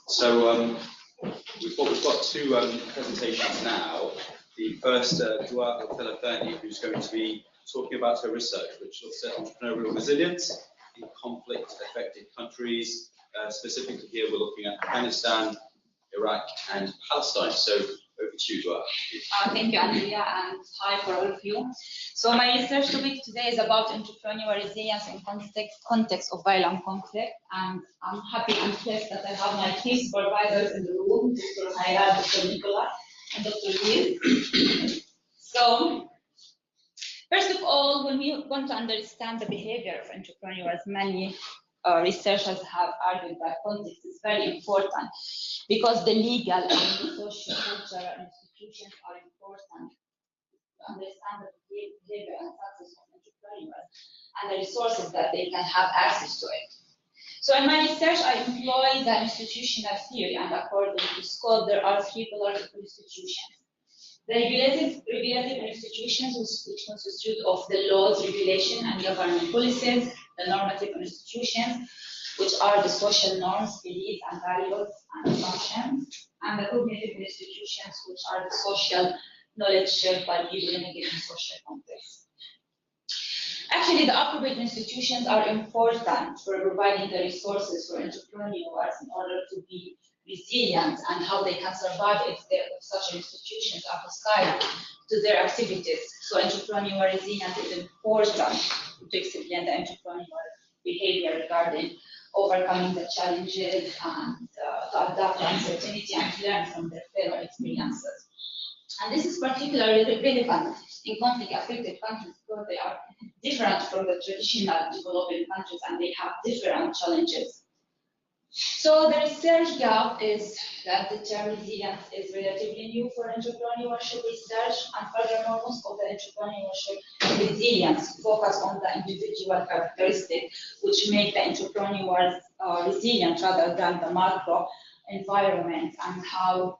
So we've got two presentations now. The first, Doaa Althalathini, who's going to be talking about her research, which looks at entrepreneurial resilience in conflict-affected countries. Specifically here, we're looking at Afghanistan, Iraq, and Palestine. So over to you, Doaa. Thank you, Andrea, and hi for all of you. So my research topic today is about entrepreneurial resilience in context of violent conflict, and I'm happy and pleased that I have my key supervisors in the room, Dr. Hayat, Dr. Nicola, and Dr. Liz. So, first of all, when we want to understand the behavior of entrepreneurs, many researchers have argued that context is very important because the legal and the social cultural institutions are important to understand the behavior and success of entrepreneurs and the resources that they can have access to it. So in my research, I employ the institutional theory, and according to Scott, there are three pillars of institutions. The regulative institutions, which consist of the laws, regulation, and government policies, the normative institutions, which are the social norms, beliefs, and values and assumptions, and the cognitive institutions, which are the social knowledge shared by people in a given social context. Actually, the appropriate institutions are important for providing the resources for entrepreneurs in order to be resilient and how they can survive if such institutions are hostile to their activities. So entrepreneurial resilience is important to explain the entrepreneurial behavior regarding overcoming the challenges and to adapt to uncertainty and learn from their failure experiences. And this is particularly relevant in conflict-affected countries because they are different from the traditional developing countries and they have different challenges. So the research gap is that the term resilience is relatively new for entrepreneurship research, and furthermore, most of the entrepreneurship resilience focus on the individual characteristics which make the entrepreneurs resilient rather than the macro environment and how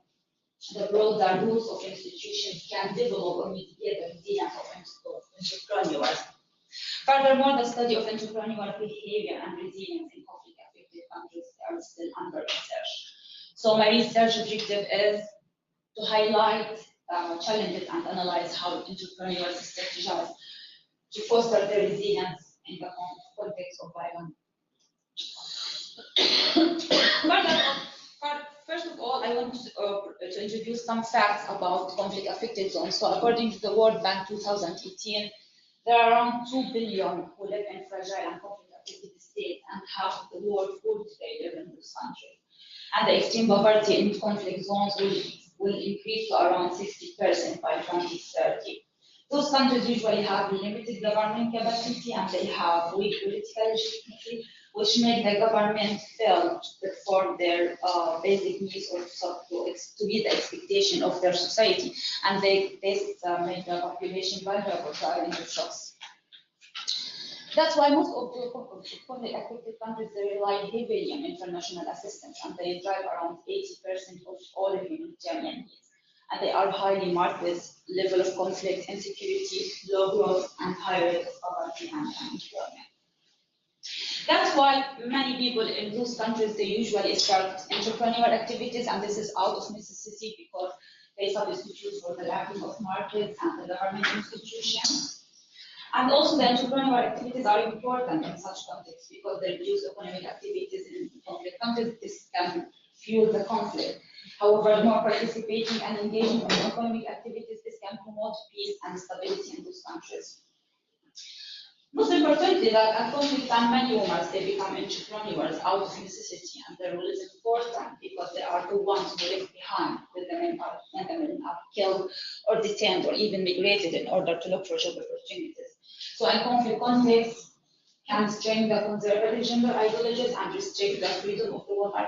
the broader rules of institutions can develop or mitigate the resilience of entrepreneurs. Furthermore, the study of entrepreneurial behavior and resilience in conflict-affected countries are still under research. So my research objective is to highlight challenges and analyze how entrepreneurs strategize to foster their resilience in the context of violence. First of all, I want to introduce some facts about conflict-affected zones. So according to the World Bank 2018, there are around 2 billion who live in fragile and conflict-affected states, and half of the world food today live in those countries. And the extreme poverty in conflict zones will increase to around 60% by 2030. Those countries usually have limited government capacity and they have weak political legitimacy, which make the government fail to perform their basic needs or to meet the expectation of their society, and this make the population vulnerable to a range of shocks. That's why most of the conflict-affected countries they rely heavily on international assistance, and they drive around 80% of all humanitarian needs. And they are highly marked with level of conflict, insecurity, low growth, and high rate of poverty and unemployment. That's why many people in those countries, they usually start entrepreneurial activities, and this is out of necessity because they substitute for the lacking of markets and the government institutions. And also the entrepreneurial activities are important in such contexts because they reduce economic activities in conflict countries. This can fuel the conflict. However, more participating and engaging in economic activities, this can promote peace and stability in those countries. Most importantly, that at conflict time, many women they become entrepreneurs out of necessity, and their role is important because they are the ones who leave behind when the men are killed or detained or even migrated in order to look for job opportunities. So in conflict contexts can strain the conservative gender ideologies and restrict the freedom of the woman.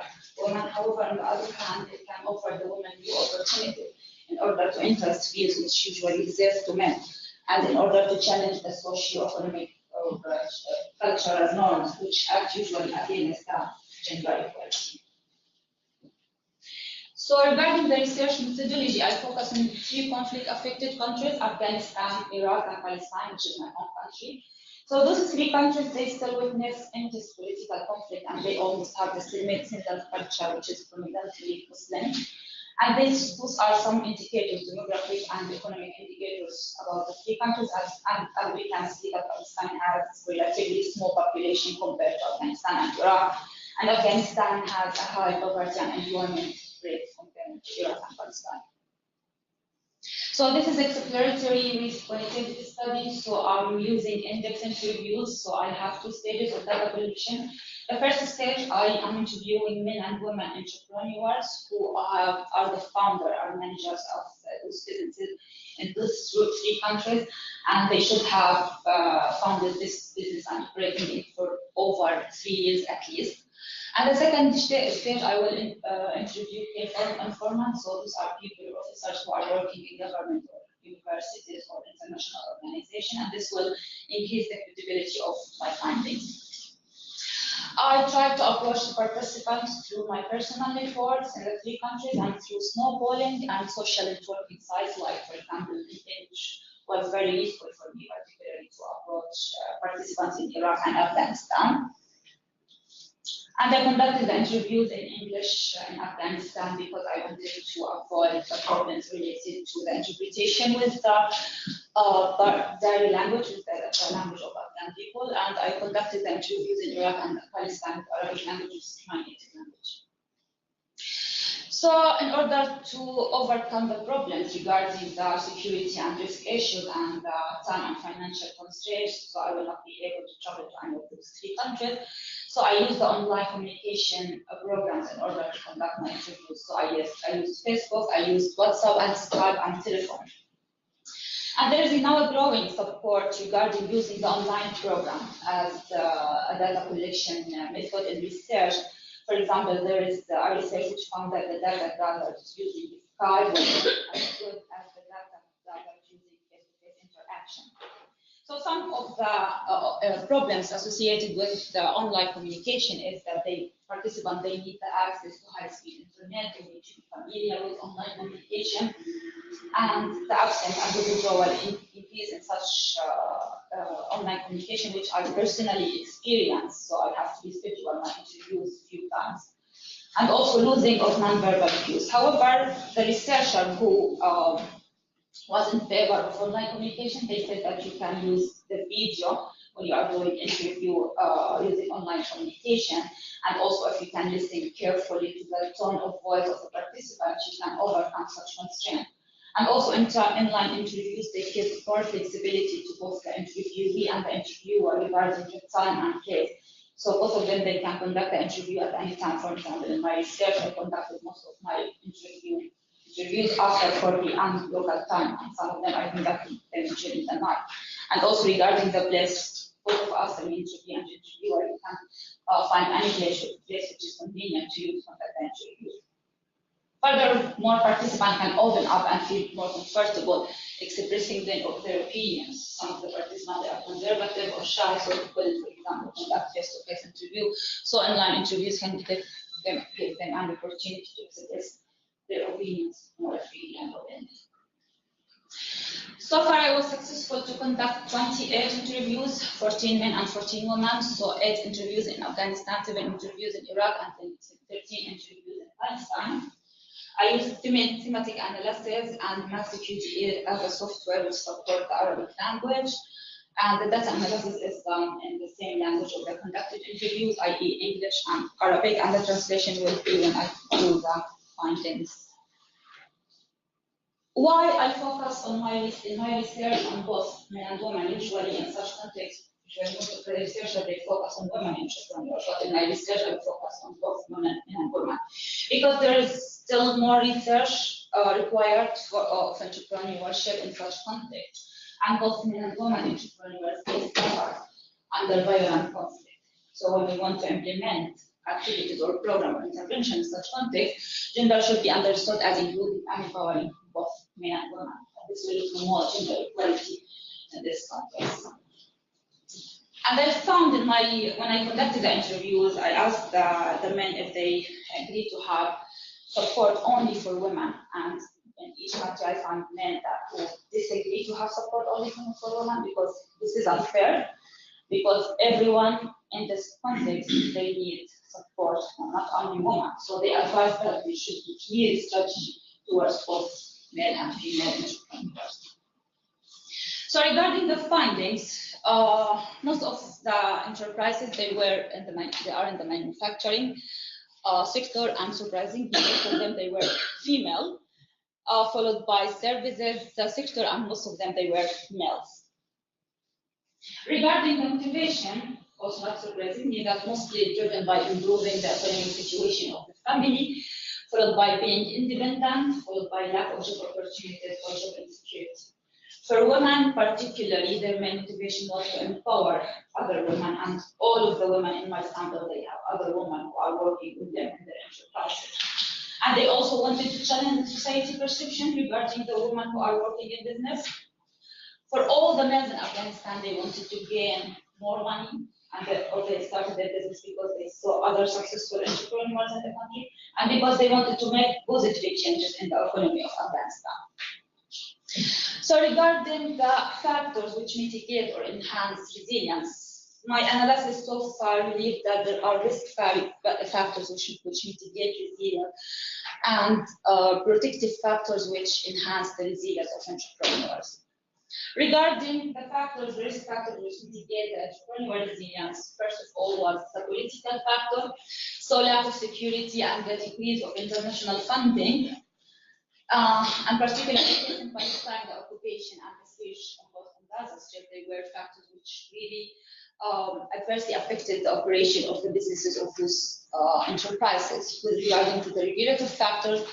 However, on the other hand, it can offer the woman new opportunities in order to enter fields which usually exist to men, and in order to challenge the socio-economic or cultural norms which act usually against gender equality. So regarding the research methodology, I focus on 3 conflict-affected countries, Afghanistan, Iraq, and Palestine, which is my home country. So those three countries, they still witness intense political conflict, and they almost have the similar culture, which is predominantly Muslim. And those are some indicators, demographic and economic indicators about the three countries. As we can see, that Pakistan has relatively small population compared to Afghanistan and Iraq. And Afghanistan has a high poverty and employment rate compared to Iraq and Pakistan. So this is exploratory qualitative study. So I'm using index interviews. So I have two stages of data collection. The first stage, I am interviewing men and women entrepreneurs who are the founder or managers of those businesses in those three countries, and they should have founded this business and operating it for over 3 years at least. And the second stage, I will interview informants. So these are people, officers who are working in government or universities or international organizations, and this will increase the credibility of my findings. I try to approach the participants through my personal networks in the three countries and through snowballing and social networking sites, like, for example, LinkedIn, which was very useful for me, particularly to approach participants in Iraq and Afghanistan. And I conducted the interviews in English in Afghanistan because I wanted to avoid the problems related to the interpretation with the Dari language, with the language of Afghan people. And I conducted the interviews in Iraq and Palestine with Arabic language, which is my native language. So in order to overcome the problems regarding the security and risk issues and time and financial constraints, so I will not be able to travel to any of those three countries. So I use the online communication programs in order to conduct my interviews. So I used Facebook, I used WhatsApp and Skype and telephone. And there is now a growing support regarding using the online program as a data collection method in research. For example, there is a research which found that the data gathered using Skype was as good as the data gathered using face-to-face interaction. So some of the problems associated with the online communication is that participants need the access to high-speed internet, they need to be familiar with online communication, and the absence and the withdrawal increase in such online communication, which I personally experienced. So I have to reschedule my interviews a few times. And also losing of nonverbal cues. However, the researcher who was in favor of online communication, they said that you can use the video when you are doing interview using online communication, and also if you can listen carefully to the tone of voice of the participant, you can overcome such constraint. And also in online interviews, they give more flexibility to both the interviewee and the interviewer regarding the time and place. So both of them, they can conduct the interview at any time. For example, in my research, I conducted most of my interviews after 4 p.m. local time, and some of them I conducted them during the night. And also regarding the place, both of us, the interview and interviewer, you can find any place which is convenient to you to conduct the interview. Furthermore, participants can open up and feel more comfortable expressing their opinions. Some of the participants are conservative or shy, so they couldn't, for example, conduct face-to-face interview. So online interviews can give them an opportunity to express their opinions more freely and openly. So far, I was successful to conduct 28 interviews, 14 men and 14 women. So 8 interviews in Afghanistan, 7 interviews in Iraq, and 13 interviews in Palestine. I use thematic analysis and MathQGE as a software which supports the Arabic language. And the data analysis is done in the same language of the conducted interviews, i.e. English and Arabic, and the translation will be when I do the findings. Why I focus on my research on both men and women, usually in such contexts, most of the researchers, they focus on women entrepreneurs, but in my research, I focus on both men and women. Because there is still more research required of entrepreneurship in such contexts. And both men and women entrepreneurs, they suffer under violent conflict. So when we want to implement activities or program or intervention in such context, gender should be understood as including and empowering both men and women. This will lead to more gender equality in this context. And I found when I conducted the interviews, I asked the men if they agreed to have support only for women. And in each country, I found men who disagree to have support only for women because this is unfair. because everyone in this context, they need support, not only women. So they advise that there should be clear strategy towards both male and female entrepreneurs. So regarding the findings, most of the enterprises, they are in the manufacturing sector, and surprisingly, most of them, they were female, followed by services sector, and most of them, they were males. Regarding the motivation, also not surprisingly, that's mostly driven by improving the economic situation of the family, followed by being independent, followed by lack of job opportunities or job insecurity. For women particularly, their main motivation was to empower other women, and all of the women in my sample, they have other women who are working with them in their enterprises. And they also wanted to challenge the society perception regarding the women who are working in business. For all the males in Afghanistan, they wanted to gain more money, and they started their business because they saw other successful entrepreneurs in the country, and because they wanted to make positive changes in the economy of Afghanistan. So regarding the factors which mitigate or enhance resilience, my analysis so far revealed that there are risk factors which mitigate resilience, and protective factors which enhance the resilience of entrepreneurs. Regarding the risk factors which mitigate the entrepreneurial resilience, first of all was the political factor, so lack of security and the decrease of international funding, and particularly in Palestine, the occupation and the siege on both Gaza Strip, they were factors which really adversely affected the operation of the businesses of those enterprises. With regarding to the regulative factors,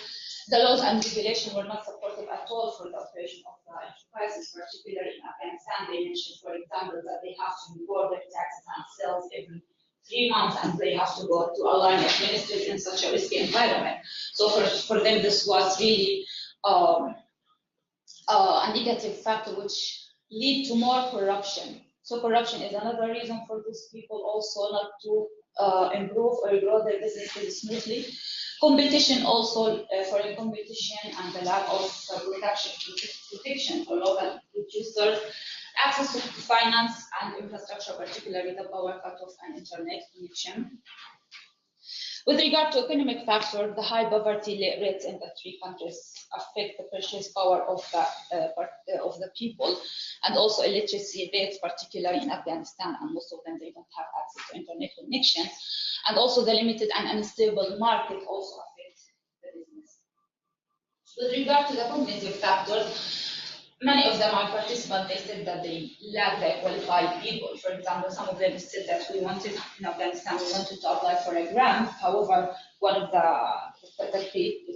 the laws and regulation were not supportive at all for the operation of the enterprises, particularly in Afghanistan. They mentioned, for example, that they have to report their taxes and sales every 3 months, and they have to go to a line of ministers in such a risky environment. So for them, this was really a negative factor which lead to more corruption. So corruption is another reason for these people also not to improve or grow their businesses smoothly. Competition also, foreign competition, and the lack of protection for local producers, access to finance and infrastructure, particularly the power cutoff and internet connection. With regard to economic factors, the high poverty rates in the 3 countries affect the purchase power of the people, and also illiteracy rates, particularly in Afghanistan, and most of them, they don't have access to internet connection. And also the limited and unstable market also affects the business. With regard to the cognitive factors, many of them are participants, they said that they lack the qualified people. For example, some of them said that in Afghanistan, we wanted to apply for a grant. However, one of the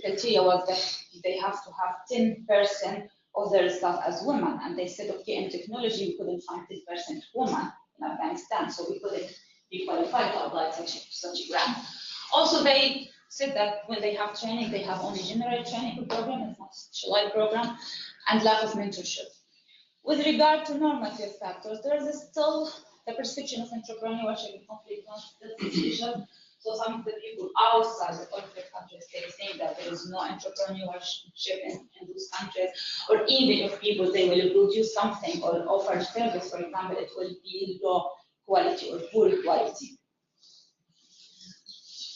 criteria was that they have to have 10% of their staff as women. And they said, okay, in technology, we couldn't find 10% women in Afghanistan, so we couldn't be qualified to apply such a grant. Also, they said that when they have training, they have only general training program, it's not specialized program, and lack of mentorship. With regard to normative factors, there is still the perception of entrepreneurship in conflict zones. So some of the people outside the conflict countries, they think that there is no entrepreneurship in those countries, or even if people, they will produce something or offer service, for example, it will be low quality or poor quality.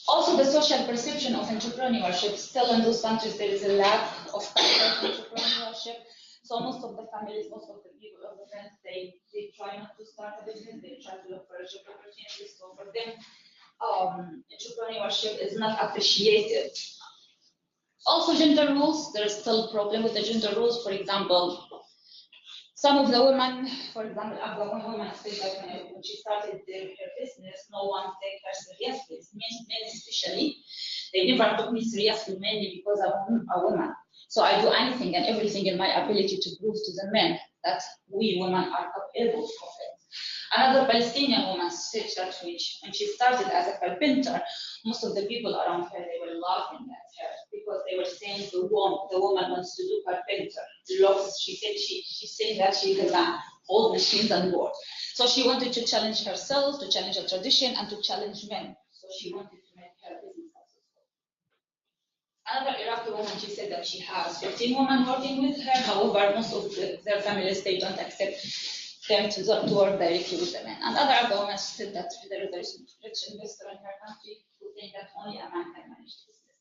Also, the social perception of entrepreneurship, still in those countries, there is a lack of entrepreneurship. So most of the families, most of the people, of the friends, they try not to start a business, they try to look for a job opportunity. So for them, entrepreneurship is not appreciated. Also, gender roles, there is still a problem with the gender roles. For example, some of the women, for example, Afghan women say that when she started her business, no one take her seriously. Men especially, they never took me seriously, mainly because I'm a woman. So I do anything and everything in my ability to prove to the men that we women are able of it. Another Palestinian woman said that when she started as a carpenter, most of the people around her, they were laughing at her because they were saying the woman wants to do carpenter. She said she's saying that she can hold machines and work. So she wanted to challenge herself, to challenge a tradition, and to challenge men. So she wanted to make her business successful. Another Iraqi woman, she said that she has 15 women working with her. However, most of their families, they don't accept them to work directly with the men. And other arguments said that there is a rich investor in her country who think that only a man can manage the business.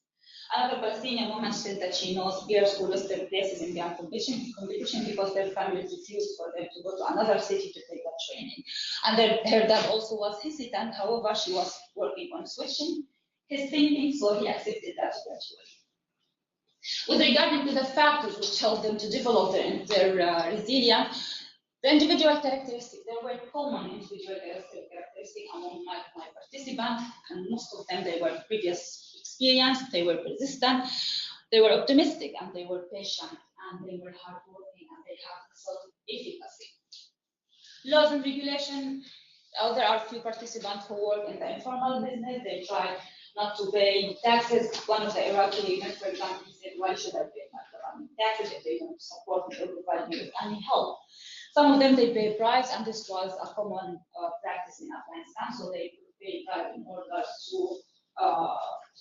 Another Palestinian woman said that she knows girls who lost their places in the competition because their families refused for them to go to another city to take that training. And her dad also was hesitant, however, she was working on switching his thinking, so he accepted that eventually. With regard to the factors which helped them to develop their resilience, the individual characteristics, there were common individual characteristics among my participants, and most of them, they were previous experience, they were persistent, they were optimistic, and they were patient, and they were hardworking, and they have self-efficacy. Laws and regulation, there are few participants who work in the informal business, they try not to pay taxes. One of the Iraqi women, for example, he said, why should I pay taxes if they don't support me or provide me with any help? Some of them, they pay bribes, and this was a common practice in Afghanistan, so they pay bribes in order to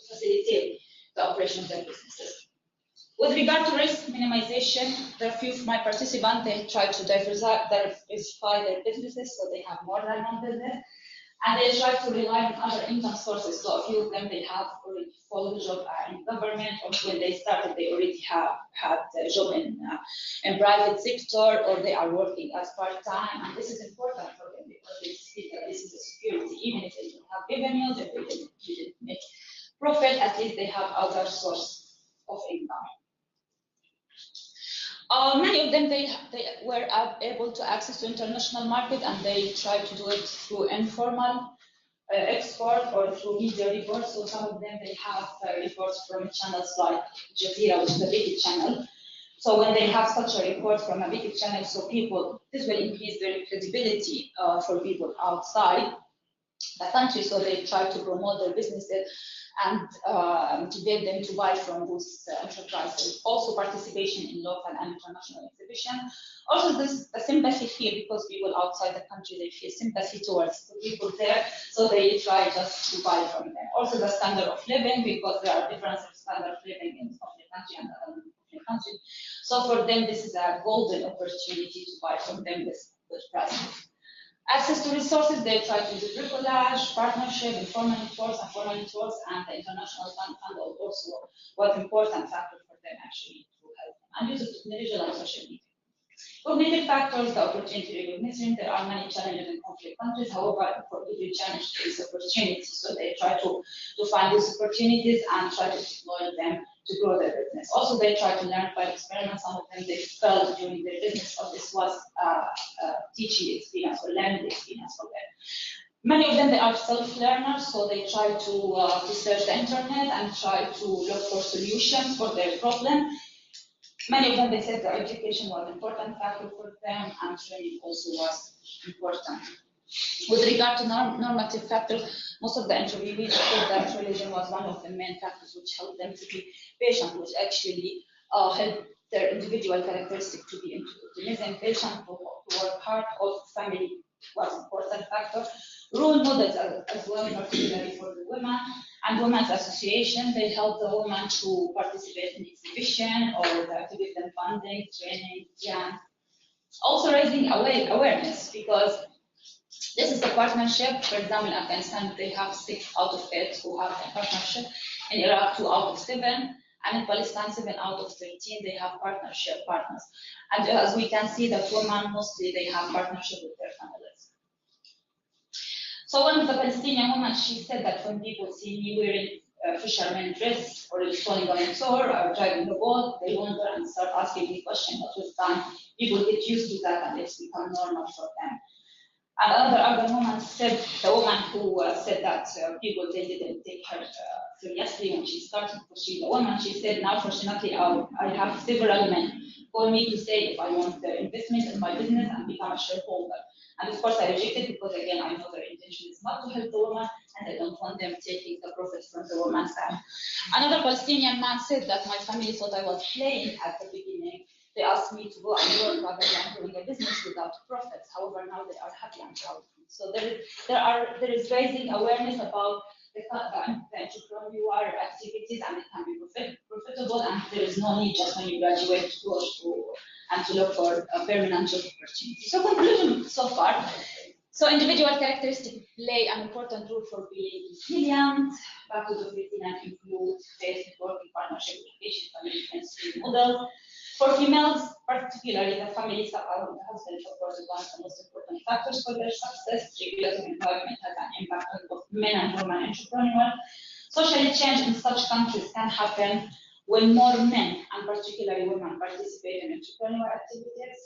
facilitate the operation of their businesses. With regard to risk minimization, there are few of my participants, they try to diversify their businesses, so they have more than one business. And they try to rely on other income sources. So a few of them, they have already full job in government, or when they started, they already have had a job in private sector, or they are working as part-time. And this is important for them because they see that this is a security. Even if they don't have revenues, if they didn't make profit, at least they have other source of income. Many of them, they were able to access to international market, and they tried to do it through informal export or through media reports. So some of them, they have reports from channels like Jazeera, which is a big channel. So when they have such a report from a big channel, so people, this will increase their credibility for people outside the country. So they try to promote their businesses and motivate them to buy from those enterprises. Also participation in local and international exhibitions. Also the sympathy here, because people outside the country, they feel sympathy towards the people there, so they try just to buy from them. Also the standard of living, because there are differences of standard of living in the country and the country. So for them, this is a golden opportunity to buy from them with prices. Access to resources, they try to do bricolage, partnership, informal networks, and formal networks, and the international fund also was an important factor for them actually to help them. And use of technology and social media. Cognitive factors, the opportunity recognition, there are many challenges in conflict countries, however, for every challenge there is opportunity, so they try to find these opportunities and try to exploit them to grow their business. Also, they try to learn by experiment. Some of them, they failed during their business, so this was teaching experience or learning experience for them. Many of them, they are self-learners, so they try to search the internet and try to look for solutions for their problem. Many of them, they said that education was an important factor for them, and training also was important. With regard to normative factors, most of the interviewees said that religion was one of the main factors which helped them to be patient, which actually helped their individual characteristic to be optimism, patient, to work hard. Also, family was an important factor. Role models as well, particularly for the women. And women's association, they help the women to participate in exhibition or to give them funding, training, grants. Also raising awareness, because this is a partnership. For example, in Afghanistan, they have 6 out of 8 who have a partnership. In Iraq, 2 out of 7. And in Palestine, 7 out of 13, they have partnership partners. And as we can see, that women, mostly they have partnership with their families. So one of the Palestinian women, she said that when people see me wearing fisherman dress or installing on a tour or driving a boat, they wonder and start asking me questions. But with time, people get used to that and it's become normal for them. And another woman said, the woman who said that people, they didn't take her seriously when she started, because she's a woman, she said, now fortunately I have several men call me to say if I want their investment in my business and become a shareholder. And of course I rejected, because again, I know their intention is not to help the woman, and I don't want them taking the profit from the woman's side. Another Palestinian man said that my family thought I was playing at the beginning. They asked me to go and work rather than doing a business without profits. However, now they are happy and proud. So there is raising awareness about the entrepreneurial activities, and it can be profitable, and there is no need just when you graduate to go to an and to look for a permanent job opportunity. So conclusion so far. So individual characteristics play an important role for being resilient. Back to the resilient include faith, networking, partnership, education, family, friends, model. For females, particularly the family support of the husband support is one of the most important factors for their success. Regulatory environment has an impact on both men and women entrepreneurs. Social change in such countries can happen when more men, and particularly women, participate in entrepreneurial activities.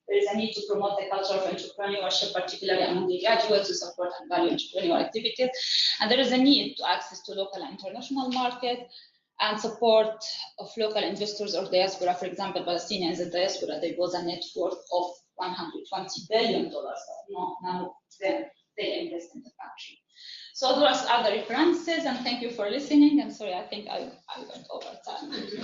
There is a need to promote the culture of entrepreneurship, particularly among the graduates, to support and value entrepreneurial activities. And there is a need to access to local and international market and support of local investors or diaspora. For example, Palestinians in diaspora, there was a net worth of $120 billion. Now they invest in the country. So those are the references, and thank you for listening. I'm sorry, I think I went over time. Thank you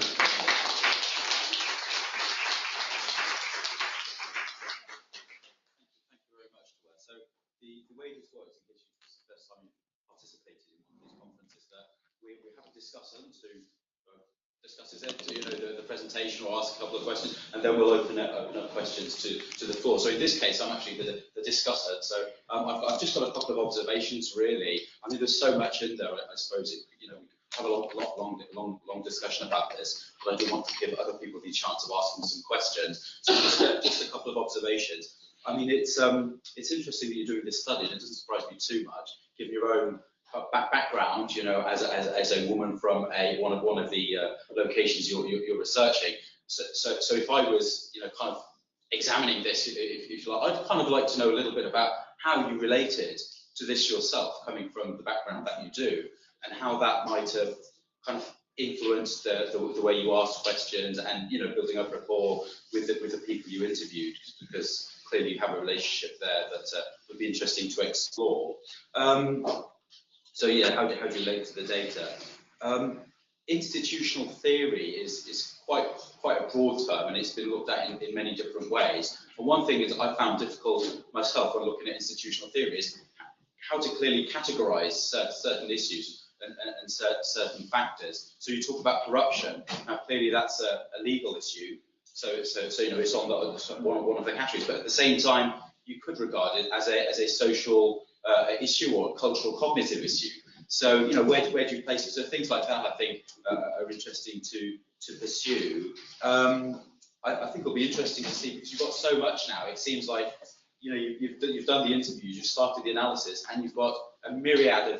very much, Doaa. So the way this works, in case it's the first time you participated in one of these conferences, that we have a discussant who discusses the presentation or asks a couple of questions, and then we'll open up questions to the floor. So in this case, I'm actually the discussant. So I've just got a couple of observations, really. I mean, there's so much in there. I suppose we have a long discussion about this, but I do want to give other people the chance of asking some questions. So just a couple of observations. I mean, it's interesting that you're doing this study, and it doesn't surprise me too much, given your own background, as a woman from one of the locations you're researching. So if I was, kind of examining this, if you like, I'd kind of like to know a little bit about how you related to this yourself, coming from the background that you do, and how that might have kind of influenced the way you asked questions, and building up rapport with the people you interviewed, because clearly you have a relationship there that would be interesting to explore. So yeah, how do you relate to the data? Institutional theory is quite a broad term, and it's been looked at in many different ways. And one thing that I found difficult myself when looking at institutional theory is how to clearly categorize certain issues and certain factors. So you talk about corruption. Now clearly that's a legal issue. So it's on one of the categories, but at the same time you could regard it as a social issue or a cultural cognitive issue. So where do you place it? So things like that I think are interesting to pursue. I think it'll be interesting to see, because you've got so much now. It seems like you've done the interviews, you've started the analysis, and you've got a myriad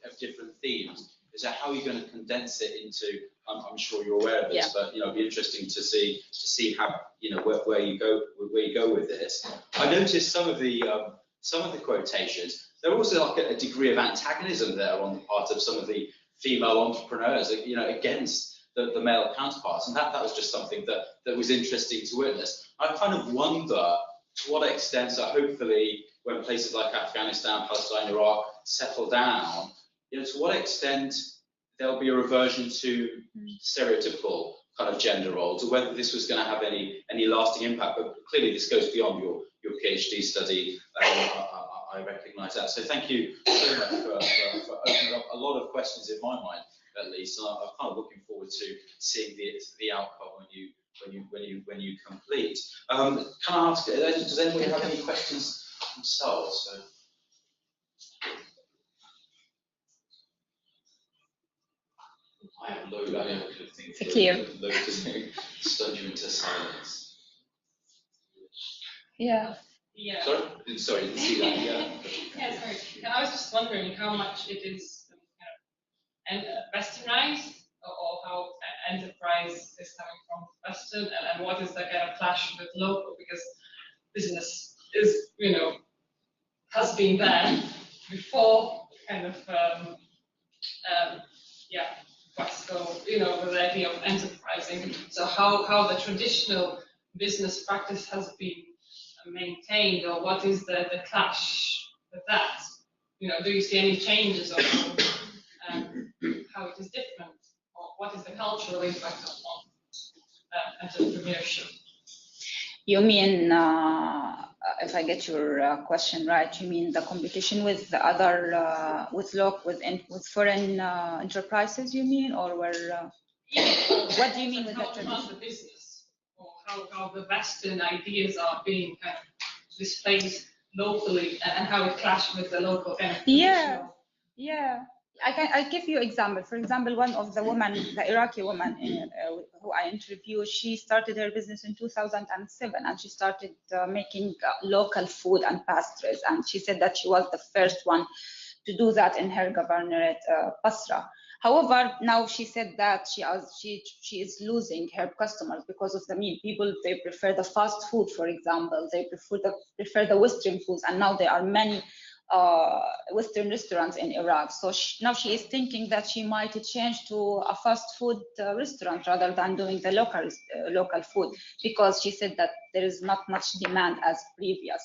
of different themes. So how are you going to condense it into? I'm sure you're aware of this, but it'll be interesting to see how where you go with this. I noticed some of the quotations. There was also like a degree of antagonism there on the part of some of the female entrepreneurs, against the male counterparts, and that was just something that was interesting to witness. I kind of wonder to what extent, so hopefully when places like Afghanistan, Palestine, Iraq settle down, to what extent there'll be a reversion to stereotypical kind of gender roles, or whether this was going to have any lasting impact. But clearly this goes beyond your PhD study. I recognise that. So thank you so much for opening up a lot of questions in my mind, at least. And I'm kind of looking forward to seeing the outcome when you complete. Can I ask? Does anybody have any questions themselves? So. I have loads of things. Thank you. Loads of stun you into silence. Yeah. Yeah. Sorry, didn't see that. Yeah. Yeah, sorry. And I was just wondering how much it is westernized, or how enterprise is coming from Western, and what is the kind of clash with local, because business is, has been there before kind of, so, with the idea of enterprising. So how the traditional business practice has been maintained, or what is the clash with that? Do you see any changes, or how it is different, or what is the cultural impact on entrepreneurship? You mean, if I get your question right, you mean the competition with the other, with foreign enterprises? You mean, or where? What do you mean with that? How the business, or how the Western ideas are being kind of displayed locally and how it clashes with the local kind of traditional. Yeah. I'll give you example. For example, one of the women, the Iraqi woman who I interviewed, she started her business in 2007, and she started making local food and pastries. And she said that she was the first one to do that in her governorate, Basra. However, now she said that she is losing her customers because of the meat. People, they prefer the fast food, for example. They prefer the Western foods, and now there are many Western restaurants in Iraq. So now she is thinking that she might change to a fast food restaurant rather than doing the local food, because she said that there is not much demand as previous.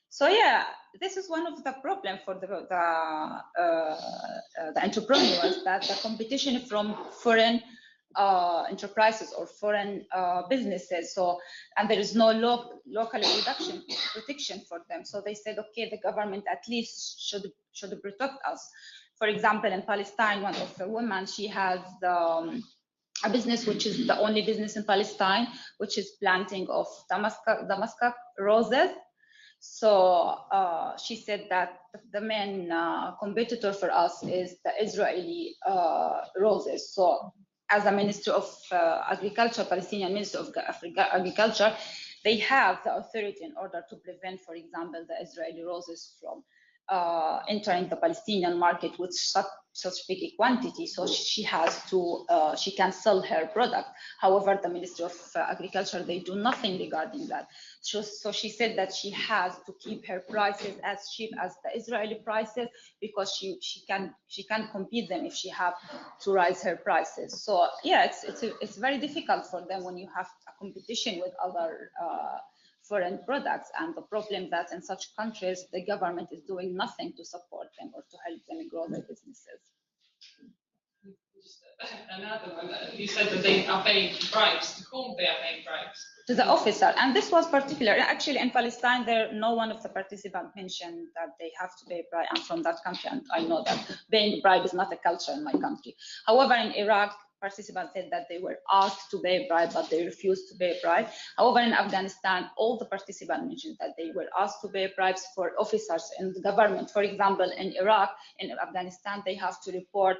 So yeah, this is one of the problems for the entrepreneurs, that the competition from foreign enterprises or foreign businesses. So, and there is no local protection for them. So they said, okay, the government at least should protect us. For example, in Palestine, one of the women, she has a business which is the only business in Palestine, which is planting of Damascus roses. So she said that the main competitor for us is the Israeli roses. So as a Minister of Agriculture, Palestinian Minister of Agriculture, they have the authority in order to prevent, for example, the Israeli roses from entering the Palestinian market with such big quantity. So she has to, she can sell her product. However, the Ministry of Agriculture, they do nothing regarding that. So she said that she has to keep her prices as cheap as the Israeli prices, because she can compete them if she have to raise her prices. So yeah, it's very difficult for them when you have a competition with other foreign products, and the problem that in such countries the government is doing nothing to support them or to help them grow their businesses. Just another one. You said that they are paying bribes. To whom they are paying bribes? To the officer. And this was particular. Actually, in Palestine, no one of the participants mentioned that they have to pay bribe. I'm from that country, and I know that paying bribe is not a culture in my country. However, in Iraq, participants said that they were asked to pay bribe, but they refused to pay bribe. However, in Afghanistan, all the participants mentioned that they were asked to pay bribes for officers in the government. For example, in Iraq, in Afghanistan, they have to report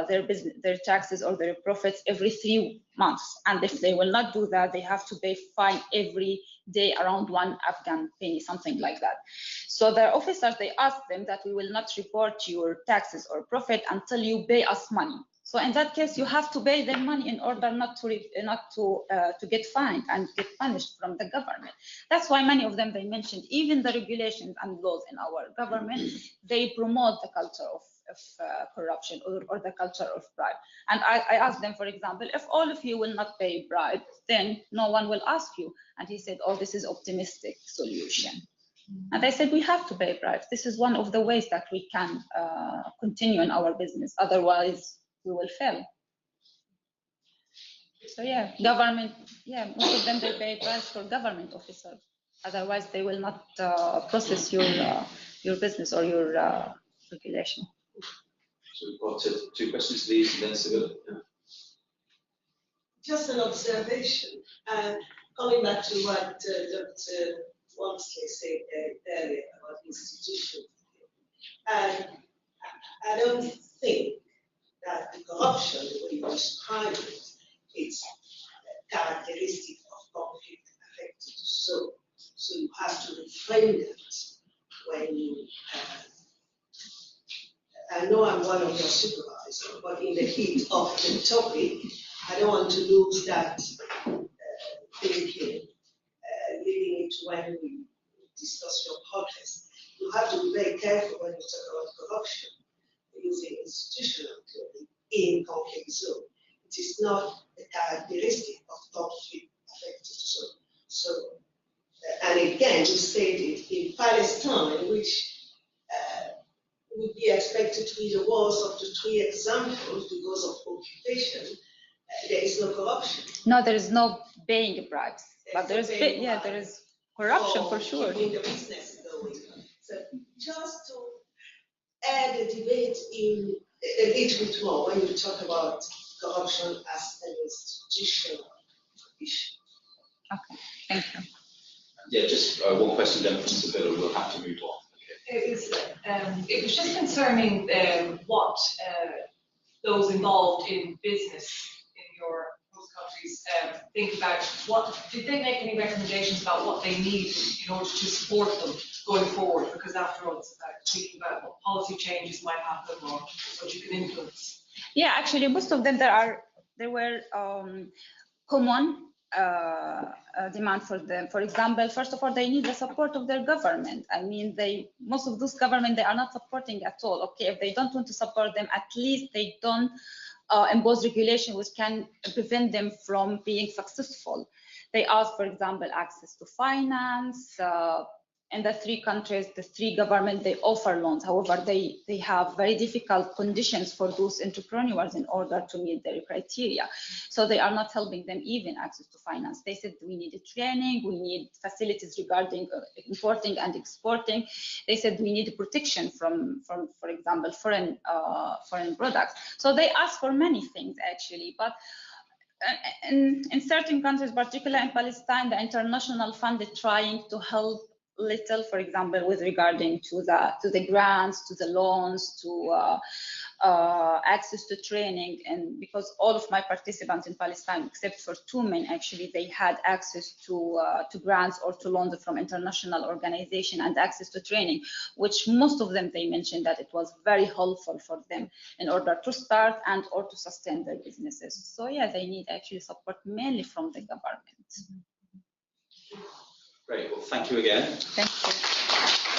their taxes or their profits every 3 months, and if they will not do that, they have to pay fine every day around 1 Afghan penny, something like that. So their officers, they asked them that we will not report your taxes or profit until you pay us money. So in that case, you have to pay them money in order not to get fined and get punished from the government. That's why many of them, they mentioned even the regulations and laws in our government, they promote the culture of corruption or the culture of bribe. And I asked them, for example, if all of you will not pay bribe, then no one will ask you. And he said, oh, this is optimistic solution. And I said, we have to pay bribes. This is one of the ways that we can continue in our business. Otherwise, we will fail. So yeah, government, yeah, most of them, they pay bribes for government officers. Otherwise, they will not process your business or your regulation. So we've got two questions, please, and then Sibylla. Yeah. Just an observation, coming back to what Dr. Walmsley said earlier about institutions. I don't think that the corruption, the way you describe it, is characteristic of conflict-affected zone. So you have to reframe that when you. I know I'm one of your supervisors, but in the heat of the topic, I don't want to lose that thinking, leading into when we discuss your podcast. You have to be very careful when you talk about corruption, using institutional theory in conflict zone. It is not a characteristic of conflict-affected zone. So, and again, you stated in Palestine, which would be expected to be the worst of the 3 examples because of occupation, there is no corruption. No, there is no paying bribes, but there is there is corruption for sure. Keeping the business going. So just to add the debate in a little bit more when you talk about corruption as an institutional issue. Okay, thank you. Yeah, just one question then from Sibylla, we'll have to move on. It was just concerning what those involved in business in your host countries think about. What did they make any recommendations about what they need in order to support them going forward? Because after all, it's about thinking about what policy changes might happen or what you can influence. Yeah, actually, most of them there were common demand for them. For example, first of all, they need the support of their government. I mean, most of those government, they are not supporting at all. Okay, if they don't want to support them, at least they don't impose regulation which can prevent them from being successful. They ask, for example, access to finance. In the three countries, the three governments, they offer loans. However, they have very difficult conditions for those entrepreneurs in order to meet their criteria. So they are not helping them even access to finance. They said we need training, we need facilities regarding importing and exporting. They said we need protection from for example, foreign products. So they ask for many things actually, but in certain countries, particularly in Palestine, the international fund is trying to help little, for example, with regarding to the grants, to the loans, to access to training. And because all of my participants in Palestine, except for 2 men, actually, they had access to grants or to loans from international organization and access to training, which most of them, they mentioned that it was very helpful for them in order to start and or to sustain their businesses. So yeah, they need actually support mainly from the government. Great, well, thank you again. Thank you.